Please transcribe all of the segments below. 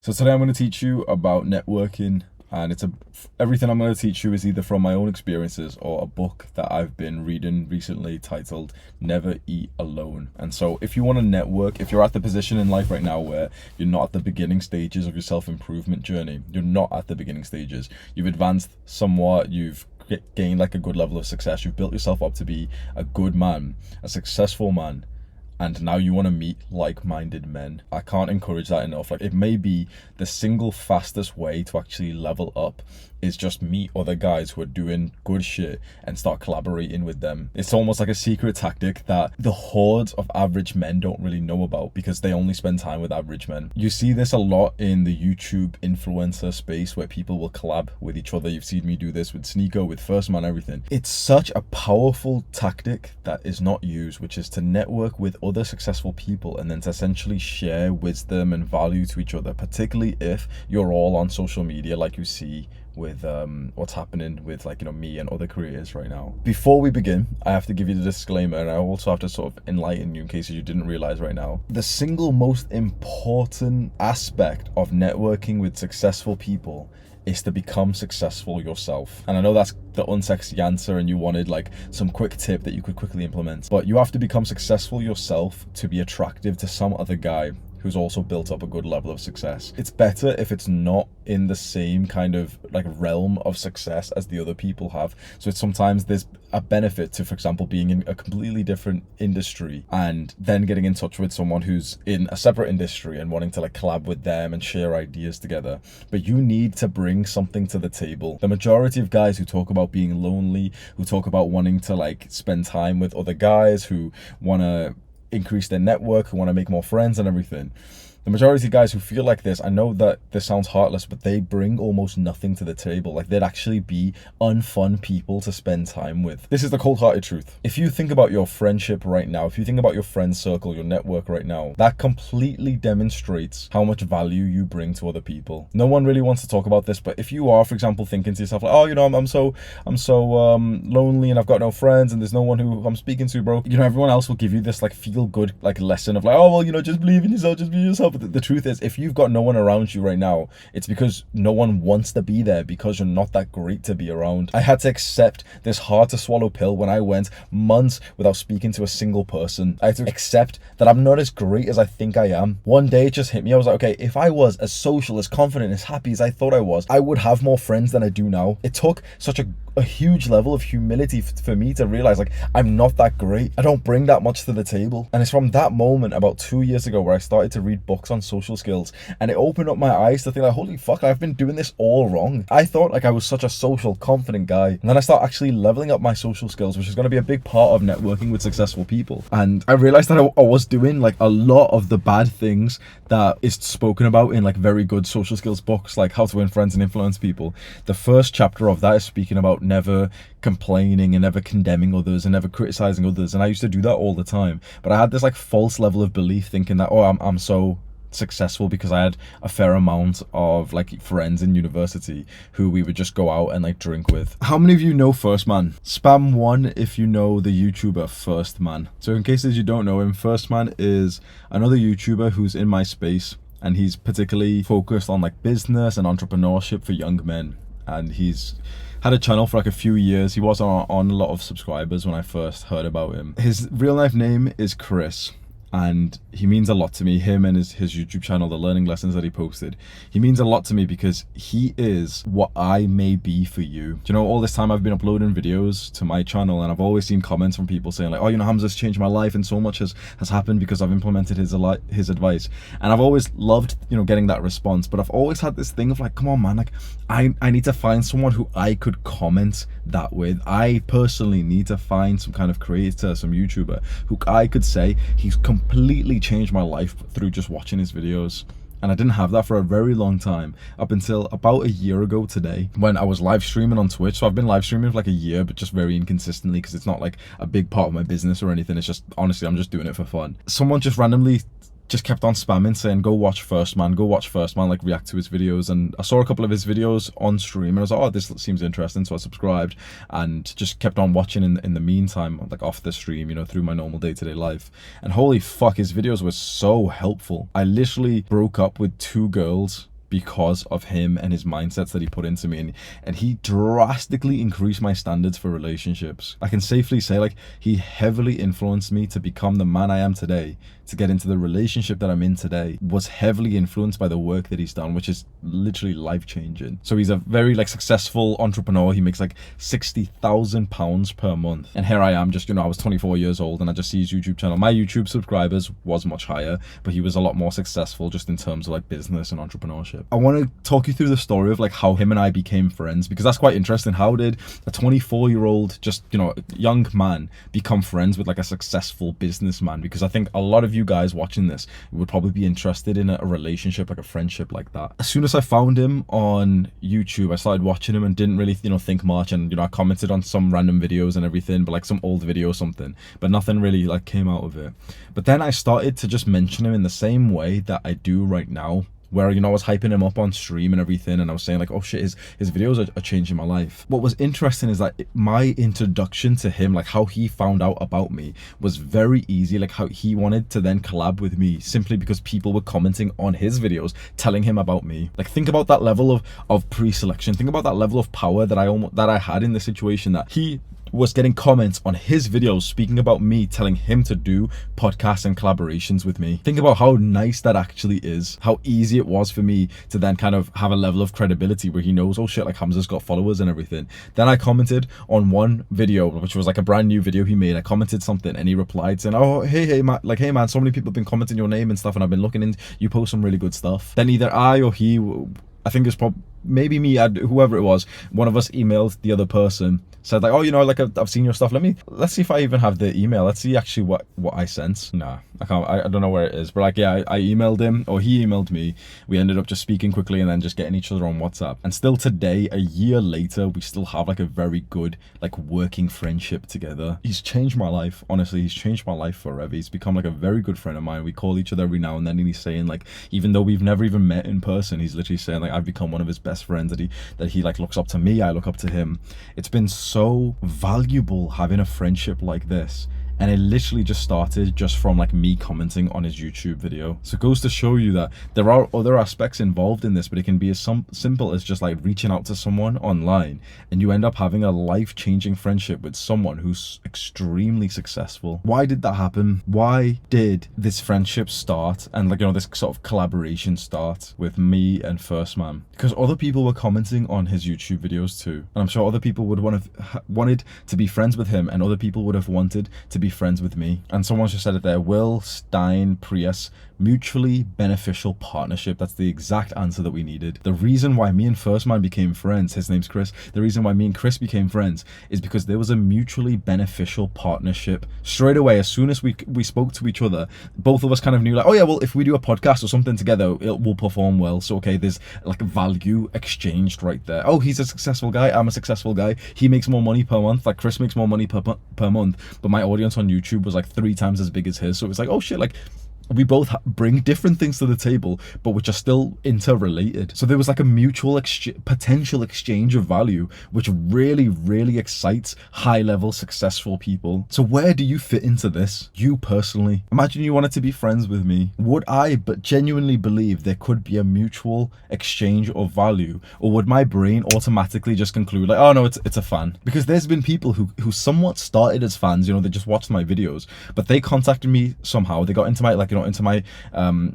So today I'm going to teach you about networking, and everything I'm going to teach you is either from my own experiences or a book that I've been reading recently titled Never Eat Alone. And so if you want to network, if you're at the position in life right now where you're not at the beginning stages of your self-improvement journey, you're not at the beginning stages, you've advanced somewhat, you've gained like a good level of success, you've built yourself up to be a good man, a successful man, and now you want to meet like-minded men. I can't encourage that enough. Like, it may be the single fastest way to actually level up is just meet other guys who are doing good shit and start collaborating with them. It's almost like a secret tactic that the hordes of average men don't really know about because they only spend time with average men. You see this a lot in the YouTube influencer space where people will collab with each other. You've seen me do this with Sneeko, with First Man, everything. It's such a powerful tactic that is not used, which is to network with other successful people and then to essentially share wisdom and value to each other, particularly if you're all on social media like you see with what's happening with, like, me and other creators right now. Before we begin, I have to give you the disclaimer, and I also have to sort of enlighten you in case you didn't realize right now. The single most important aspect of networking with successful people is to become successful yourself. And I know that's the unsexy answer and you wanted like some quick tip that you could quickly implement, but you have to become successful yourself to be attractive to some other guy who's also built up a good level of success. It's better if it's not in the same kind of like realm of success as the other people have. So it's sometimes there's a benefit to, for example, being in a completely different industry and then getting in touch with someone who's in a separate industry and wanting to like collab with them and share ideas together. But you need to bring something to the table. The majority of guys who talk about being lonely, who talk about wanting to like spend time with other guys, who want to increase their network, who want to make more friends and everything, the majority of guys who feel like this, I know that this sounds heartless, but they bring almost nothing to the table. Like, they'd actually be unfun people to spend time with. This is the cold-hearted truth. If you think about your friendship right now, if you think about your friend circle, your network right now, that completely demonstrates how much value you bring to other people. No one really wants to talk about this, but if you are, for example, thinking to yourself like, oh, I'm so lonely and I've got no friends and there's no one who I'm speaking to, bro. Everyone else will give you this like feel-good like lesson of like, oh, well, just believe in yourself, just be yourself. But the truth is, if you've got no one around you right now, it's because no one wants to be there, because you're not that great to be around. I had to accept this hard to swallow pill when I went months without speaking to a single person. I had to accept that I'm not as great as I think I am. One day it just hit me. I was like, okay, if I was as social, as confident, as happy as I thought I was, I would have more friends than I do now. It took such a huge level of humility for me to realize like I'm not that great. I don't bring that much to the table. And it's from that moment about 2 years ago where I started to read books on social skills, and it opened up my eyes to think like, holy fuck, I've been doing this all wrong. I thought like I was such a social, confident guy, and then I start actually leveling up my social skills, which is going to be a big part of networking with successful people. And I realized that I was doing like a lot of the bad things that is spoken about in like very good social skills books like How to Win Friends and Influence People. The first chapter of that is speaking about never complaining and never condemning others and never criticizing others, and I used to do that all the time. But I had this like false level of belief thinking that, oh, I'm so successful because I had a fair amount of like friends in university who we would just go out and like drink with. How many of you know First Man? Spam 1 if you know the YouTuber First Man. So in cases you don't know him, First Man is another YouTuber who's in my space, and he's particularly focused on like business and entrepreneurship for young men, and he's had a channel for like a few years. He was on a lot of subscribers when I first heard about him. His real life name is Chris, and he means a lot to me. Him and his YouTube channel, the learning lessons that he posted, he means a lot to me because he is what I may be for you. All this time I've been uploading videos to my channel, and I've always seen comments from people saying like, oh, Hamza's changed my life and so much has happened because I've implemented his advice. And I've always loved getting that response, but I've always had this thing of like, come on man, like I need to find someone who I could comment that with. I personally need to find some kind of creator, some YouTuber who I could say he's completely changed my life through just watching his videos. And I didn't have that for a very long time, up until about a year ago today, when I was live streaming on Twitch. So I've been live streaming for like a year, but just very inconsistently because it's not like a big part of my business or anything. It's just, honestly, I'm just doing it for fun. Someone just randomly just kept on spamming saying, go watch First Man, like react to his videos. And I saw a couple of his videos on stream and I was like, oh, this seems interesting. So I subscribed and just kept on watching in the meantime, like off the stream, through my normal day-to-day life. And holy fuck, his videos were so helpful. I literally broke up with 2 girls because of him and his mindsets that he put into me, and he drastically increased my standards for relationships. I can safely say, like, he heavily influenced me to become the man I am today, to get into the relationship that I'm in today, was heavily influenced by the work that he's done, which is literally life-changing. So he's a very like successful entrepreneur. He makes like £60,000 per month, and here I am, just, you know, I was 24 years old and I just see his YouTube channel. My YouTube subscribers was much higher, but he was a lot more successful just in terms of like business and entrepreneurship. I want to talk you through the story of like how him and I became friends, because that's quite interesting. How did a 24-year-old, just, you know, young man become friends with like a successful businessman? Because I think a lot of you guys watching this would probably be interested in a relationship, like a friendship like that. As soon as I found him on YouTube, I started watching him and didn't really, you know, think much, and, you know, I commented on some random videos and everything, but like some old video or something, but nothing really like came out of it. But then I started to just mention him in the same way that I do right now, where, you know, I was hyping him up on stream and everything, and I was saying like, oh shit, his videos are changing my life. What was interesting is that my introduction to him, like how he found out about me, was very easy. Like how he wanted to then collab with me simply because people were commenting on his videos telling him about me. Like, think about that level of pre-selection. Think about that level of power that I had in the situation, that he was getting comments on his videos speaking about me, telling him to do podcasts and collaborations with me. Think about how nice that actually is, how easy it was for me to then kind of have a level of credibility where he knows, oh shit, like Hamza's got followers and everything. Then I commented on one video, which was like a brand new video he made. I commented something and he replied saying, oh hey man, like, hey man, so many people have been commenting your name and stuff, and I've been looking, and you post some really good stuff. Then either I or he, I think it's probably maybe me, whoever it was, one of us emailed the other person, said like, oh, you know, like I've seen your stuff, let's see if I even have the email, let's see actually what I sent. Nah, I can't, I don't know where it is, but like, yeah, I emailed him, or he emailed me. We ended up just speaking quickly and then just getting each other on WhatsApp, and still today, a year later, we still have like a very good like working friendship together. He's changed my life, honestly. He's changed my life forever. He's become like a very good friend of mine. We call each other every now and then, and he's saying like, even though we've never even met in person, he's literally saying like, I've become one of his best friends, that he like looks up to me, I look up to him. It's been so valuable having a friendship like this, and it literally just started just from like me commenting on his YouTube video. So it goes to show you that there are other aspects involved in this, but it can be as simple as just like reaching out to someone online, and you end up having a life-changing friendship with someone who's extremely successful. Why did that happen? Why did this friendship start, and like, you know, this sort of collaboration start with me and First Man? Because other people were commenting on his YouTube videos too, and I'm sure other people would wanted to be friends with him, and other people would have wanted to be friends with me. And someone just said it there, Will Stein Prius, mutually beneficial partnership. That's the exact answer that we needed. The reason why me and First Man became friends, his name's Chris, the reason why me and Chris became friends is because there was a mutually beneficial partnership. Straight away, as soon as we spoke to each other, both of us kind of knew like, oh yeah, well, if we do a podcast or something together, it will perform well. So okay, there's like value exchanged right there. Oh, he's a successful guy, I'm a successful guy. He makes more money per month, like Chris makes more money per month, but my audience on YouTube was like 3 times as big as his. So it was like, oh shit, like we both bring different things to the table, but which are still interrelated. So there was like a mutual potential exchange of value, which really, really excites high-level successful people. So where do you fit into this? You personally, imagine you wanted to be friends with me. Would I but genuinely believe there could be a mutual exchange of value, or would my brain automatically just conclude like, oh no, it's a fan? Because there's been people who somewhat started as fans, you know, they just watched my videos, but they contacted me somehow. They got into my, like, you know, into my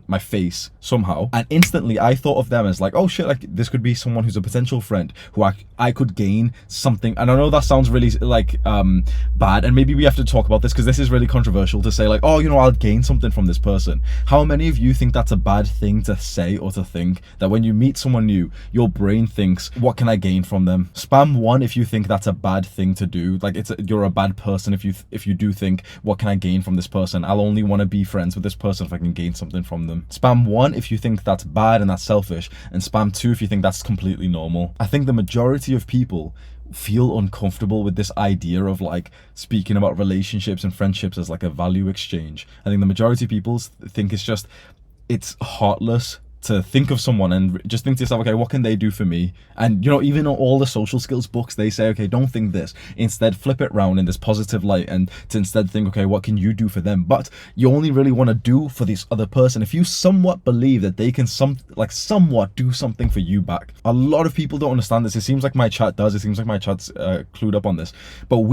my face somehow, and instantly I thought of them as like, oh shit, like this could be someone who's a potential friend who I could gain something. And I know that sounds really like bad, and maybe we have to talk about this because this is really controversial to say like, oh, you know, I'll gain something from this person. How many of you think that's a bad thing to say or to think, that when you meet someone new, your brain thinks, what can I gain from them? Spam 1 if you think that's a bad thing to do, like you're a bad person if you do think, what can I gain from this person? I'll only want to be friends with this person if I can gain something from them. Spam 1 if you think that's bad and that's selfish, and spam 2 if you think that's completely normal. I think the majority of people feel uncomfortable with this idea of like speaking about relationships and friendships as like a value exchange. I think the majority of people think it's heartless to think of someone and just think to yourself, okay, what can they do for me? And you know, even all the social skills books, they say, okay, don't think this, instead flip it round in this positive light and to instead think, okay, what can you do for them? But you only really want to do for this other person if you somewhat believe that they can somewhat do something for you back. A lot of people don't understand this. It seems like my chat does. It seems like my chat's clued up on this, but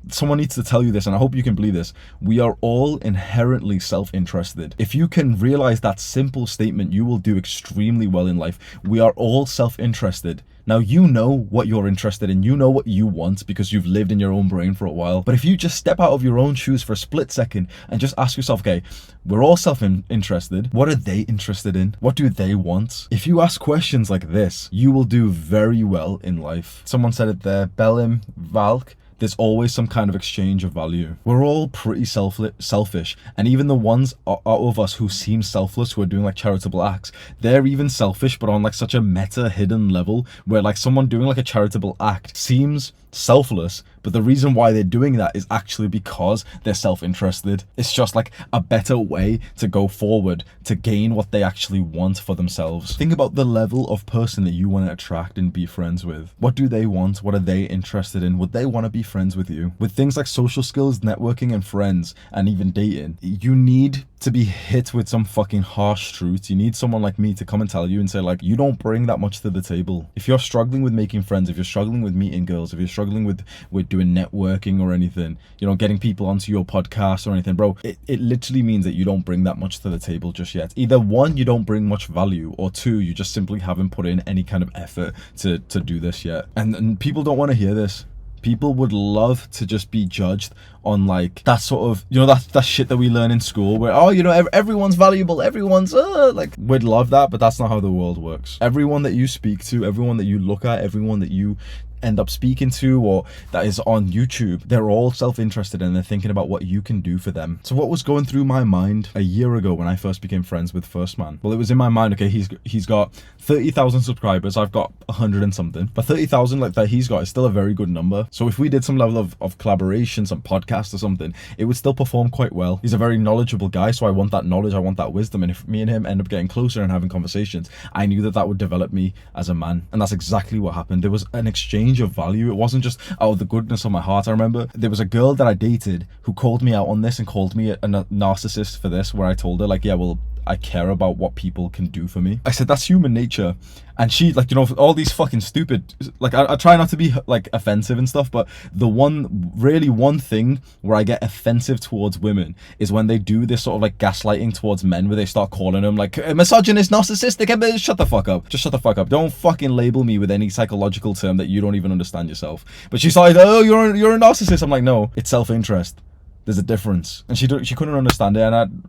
someone needs to tell you this, and I hope you can believe this. We are all inherently self-interested. If you can realize that simple statement, you will do extremely well in life. We are all self-interested. Now, you know what you're interested in, you know what you want because you've lived in your own brain for a while. But if you just step out of your own shoes for a split second and just ask yourself, okay, we're all self-interested. What are they interested in? What do they want? If you ask questions like this, you will do very well in life. Someone said it there, Belim Valk. There's always some kind of exchange of value. We're all pretty selfish, and even the ones out of us who seem selfless, who are doing like charitable acts, they're even selfish, but on like such a meta hidden level where like someone doing like a charitable act seems selfless, but the reason why they're doing that is actually because they're self-interested. It's just like a better way to go forward to gain what they actually want for themselves. Think about the level of person that you want to attract and be friends with. What do they want? What are they interested in? Would they want to be friends with you? With things like social skills, networking, and friends, and even dating, you need to be hit with some fucking harsh truths. You need someone like me to come and tell you and say, like, you don't bring that much to the table. If you're struggling with making friends, if you're struggling with meeting girls, if you're struggling with doing networking or anything, you know, getting people onto your podcast or anything, bro, it literally means that you don't bring that much to the table just yet. Either one, you don't bring much value, or two, you just simply haven't put in any kind of effort to do this yet. And people don't want to hear this. People would love to just be judged on like that sort of, you know, that shit that we learn in school where, oh, you know, everyone's valuable, everyone's like, we'd love that, but that's not how the world works. Everyone that you speak to, everyone that you look at, everyone that you end up speaking to or that is on YouTube, they're all self-interested and they're thinking about what you can do for them. So what was going through my mind a year ago when I first became friends with First Man? Well, it was in my mind, okay, he's got 30,000 subscribers, I've got 100 and something, but 30,000 like that he's got is still a very good number. So if we did some level of collaboration, some podcast or something, it would still perform quite well. He's a very knowledgeable guy, so I want that knowledge, I want that wisdom, and if me and him end up getting closer and having conversations, I knew that would develop me as a man, and that's exactly what happened. There was an exchange of value. It wasn't just out of the goodness of my heart. I remember there was a girl that I dated who called me out on this and called me a narcissist for this, where I told her like, yeah, well, I care about what people can do for me. I said, that's human nature. And she, like, you know, all these fucking stupid, like, I try not to be like offensive and stuff, but the one thing where I get offensive towards women is when they do this sort of like gaslighting towards men, where they start calling them like misogynist, narcissistic. Shut the fuck up. Just shut the fuck up. Don't fucking label me with any psychological term that you don't even understand yourself. But she started, oh, you're a narcissist. I'm like, no, it's self-interest. There's a difference. And she couldn't understand it, and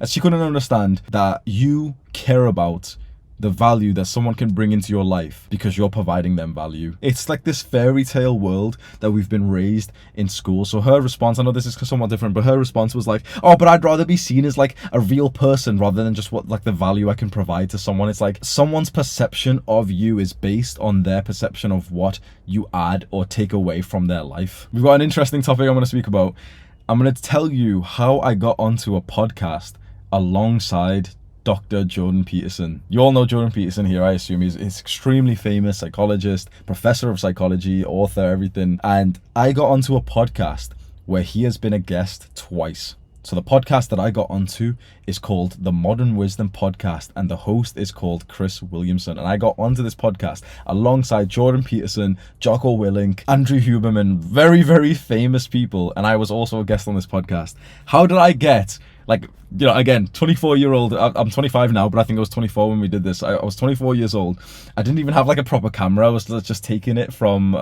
she couldn't understand that you care about the value that someone can bring into your life because you're providing them value. It's like this fairy tale world that we've been raised in school. So her response, I know this is somewhat different, but her response was like, oh, but I'd rather be seen as like a real person rather than just what like the value I can provide to someone. It's like someone's perception of you is based on their perception of what you add or take away from their life. We've got an interesting topic I'm going to speak about. I'm going to tell you how I got onto a podcast alongside Dr. Jordan Peterson. You all know Jordan Peterson here, I assume. He's extremely famous psychologist, professor of psychology, author, everything. And I got onto a podcast where he has been a guest twice. So the podcast that I got onto is called the Modern Wisdom Podcast, and the host is called Chris Williamson. And I got onto this podcast alongside Jordan Peterson, Jocko Willink, Andrew Huberman, very, very famous people. And I was also a guest on this podcast. How did I get, like, you know, again, 24-year-old, I'm 25 now, but I think I was 24 when we did this. I was 24 years old. I didn't even have like a proper camera. I was just taking it from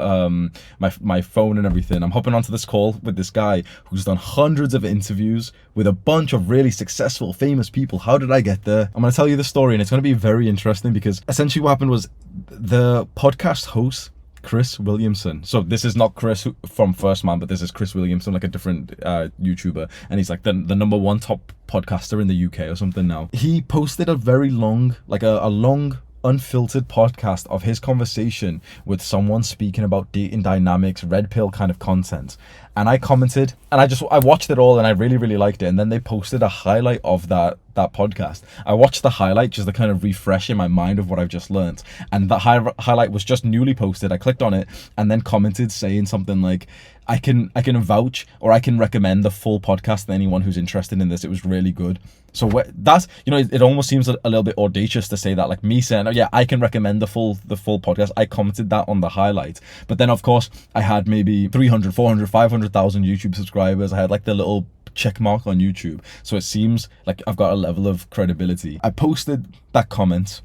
my phone and everything. I'm hopping onto this call with this guy who's done hundreds of interviews with a bunch of really successful, famous people. How did I get there? I'm going to tell you the story, and it's going to be very interesting because essentially what happened was the podcast host, Chris Williamson. So this is not Chris from First Man, but this is Chris Williamson, like a different YouTuber, and he's like the number one top podcaster in the UK or something now. He posted a very long, like a long unfiltered podcast of his conversation with someone speaking about dating dynamics, red pill kind of content. and I commented, and I watched it all, and I really, really liked it. And then they posted a highlight of that podcast. I watched the highlight just to kind of refresh in my mind of what I've just learned, and that highlight was just newly posted. I clicked on it and then commented saying something like, I can vouch, or I can recommend the full podcast to anyone who's interested in this. It was really good. So that's, it almost seems a little bit audacious to say that, like me saying, oh yeah, I can recommend the full podcast. I commented that on the highlight. But then of course I had maybe 300, 400, 500,000 YouTube subscribers. I had like the little check mark on YouTube. So it seems like I've got a level of credibility. I posted that comment,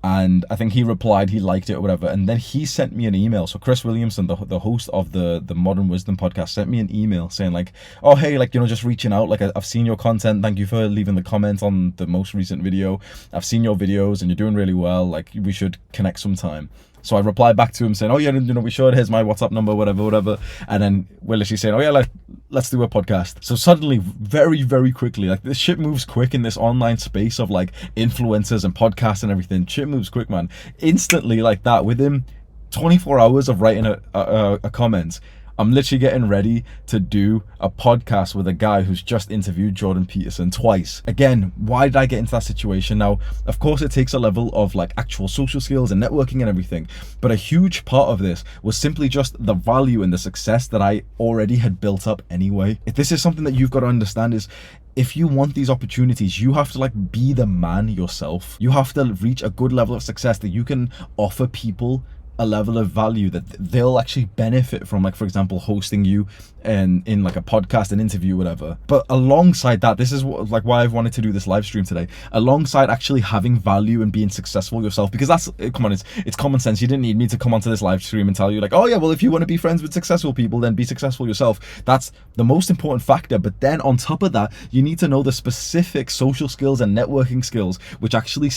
and I think he replied, he liked it or whatever. And then he sent me an email. So Chris Williamson, the host of the Modern Wisdom podcast, sent me an email saying like, oh, hey, like, just reaching out. Like, I've seen your content. Thank you for leaving the comment on the most recent video. I've seen your videos and you're doing really well. Like, we should connect sometime. So I replied back to him saying, oh yeah, we should, here's my WhatsApp number, whatever. And then we're literally saying, oh yeah, let's do a podcast. So suddenly, very, very quickly, like this shit moves quick in this online space of like influencers and podcasts and everything. Shit moves quick, man. Instantly like that, within 24 hours of writing a comment, I'm literally getting ready to do a podcast with a guy who's just interviewed Jordan Peterson twice. Again, why did I get into that situation? Now, of course, it takes a level of like actual social skills and networking and everything, but a huge part of this was simply just the value and the success that I already had built up anyway. If this is something that you've got to understand, is if you want these opportunities, you have to like be the man yourself. You have to reach a good level of success that you can offer people a level of value that they'll actually benefit from, like for example hosting you in like a podcast, an interview, whatever. But alongside that, this is like why I've wanted to do this live stream today, alongside actually having value and being successful yourself, because that's, come on, it's common sense. You didn't need me to come onto this live stream and tell you like, oh yeah, well, if you want to be friends with successful people, then be successful yourself. That's the most important factor. But then on top of that, you need to know the specific social skills and networking skills which actually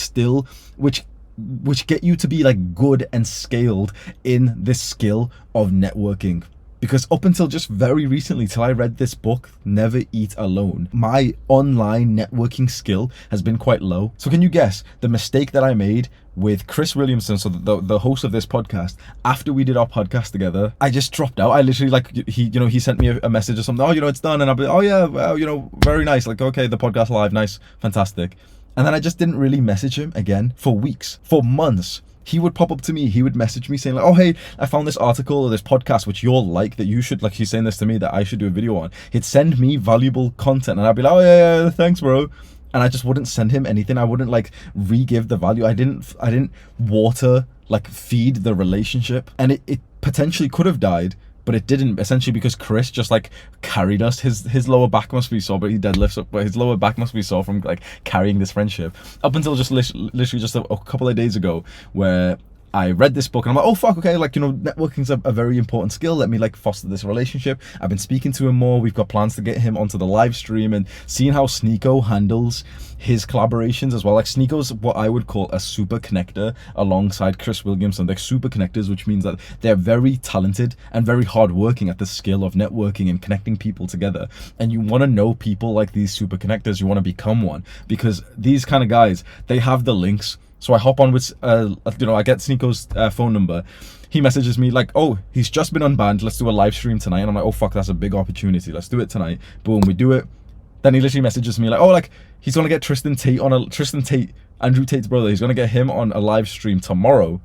which get you to be like good and scaled in this skill of networking. Because up until just very recently, till I read this book, Never Eat Alone, my online networking skill has been quite low. So can you guess the mistake that I made with Chris Williamson, so the host of this podcast? After we did our podcast together, I just dropped out. I literally, like, he sent me a message or something. Oh, it's done. And I'll be, oh yeah, well, very nice. Like, okay, the podcast live, nice, fantastic. And then I just didn't really message him again for weeks, for months. He would pop up to me, he would message me saying like, oh hey, I found this article or this podcast which you'll like, that you should, like, he's saying this to me, that I should do a video on. He'd send me valuable content and I'd be like, oh yeah, thanks bro. And I just wouldn't send him anything. I wouldn't like re-give the value. I didn't water, like feed the relationship. And it potentially could have died, but it didn't, essentially because Chris just like carried us. His lower back must be sore, but he deadlifts up, but his lower back must be sore from like carrying this friendship, up until just literally just a couple of days ago, where I read this book and I'm like, oh fuck, okay, like, networking's a very important skill. Let me like foster this relationship. I've been speaking to him more. We've got plans to get him onto the live stream, and seeing how Sneeko handles his collaborations as well. Like, Sneeko's what I would call a super connector alongside Chris Williamson. They're super connectors, which means that they're very talented and very hardworking at the skill of networking and connecting people together. And you want to know people like these super connectors. You want to become one, because these kind of guys, they have the links. So I hop on with, I get Sneeko's phone number. He messages me like, oh, he's just been unbanned. Let's do a live stream tonight. And I'm like, oh fuck, that's a big opportunity. Let's do it tonight. Boom, we do it. Then he literally messages me like, oh, like, he's gonna get Tristan Tate, Andrew Tate's brother. He's gonna get him on a live stream tomorrow,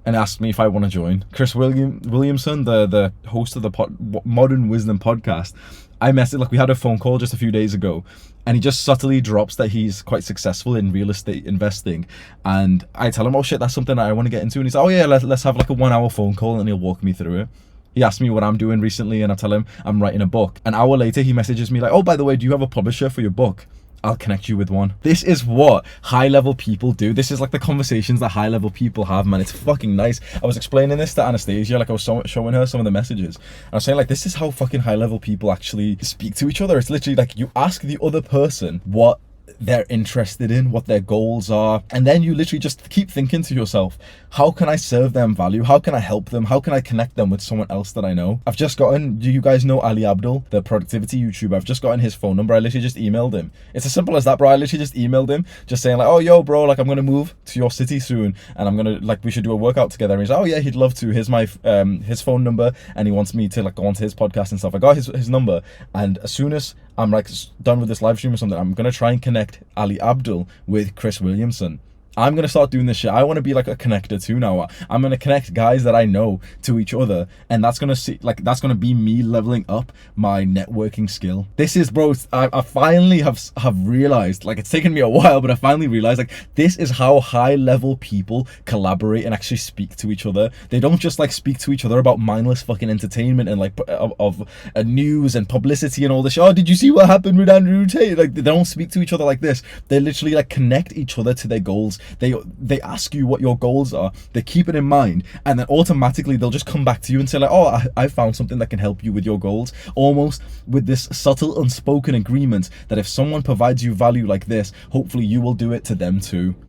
and asked me if I want to join. Chris Williamson, the host of the Modern Wisdom podcast, I messaged, like, we had a phone call just a few days ago, and he just subtly drops that he's quite successful in real estate investing. And I tell him, oh shit, that's something that I want to get into. And he's like, oh yeah, let's have like a 1 hour phone call, and he'll walk me through it. He asked me what I'm doing recently, and I tell him I'm writing a book. An hour later, he messages me like, oh, by the way, do you have a publisher for your book? I'll connect you with one. This is what high-level people do. This is like the conversations that high-level people have, man. It's fucking nice. I was explaining this to Anastasia, like I was showing her some of the messages. And I was saying, like, this is how fucking high-level people actually speak to each other. It's literally like, you ask the other person what they're interested in, what their goals are. And then you literally just keep thinking to yourself, how can I serve them value? How can I help them? How can I connect them with someone else that I know? I've just gotten, do you guys know Ali Abdul, the productivity YouTuber? I've just gotten his phone number. I literally just emailed him. It's as simple as that, bro. I literally just emailed him, just saying like, oh, yo, bro, like I'm going to move to your city soon, and I'm going to, like, we should do a workout together. And he's like, oh yeah, he'd love to. Here's my, his phone number, and he wants me to like go onto his podcast and stuff. I got his number, and as soon as I'm like done with this live stream or something, I'm going to try and connect Ali Abdul with Chris Williamson. I'm going to start doing this shit. I want to be like a connector too now. I'm going to connect guys that I know to each other, and that's going to see, like, that's going to be me leveling up my networking skill. This is, bro, I finally have realized, like, it's taken me a while, but I finally realized, like, this is how high level people collaborate and actually speak to each other. They don't just like speak to each other about mindless fucking entertainment and like of news and publicity and all this shit. Oh, did you see what happened with Andrew Tate? Like, they don't speak to each other like this. They literally like connect each other to their goals. They ask you what your goals are, they keep it in mind, and then automatically they'll just come back to you and say like, oh, I found something that can help you with your goals, almost with this subtle unspoken agreement that if someone provides you value like this, hopefully you will do it to them too.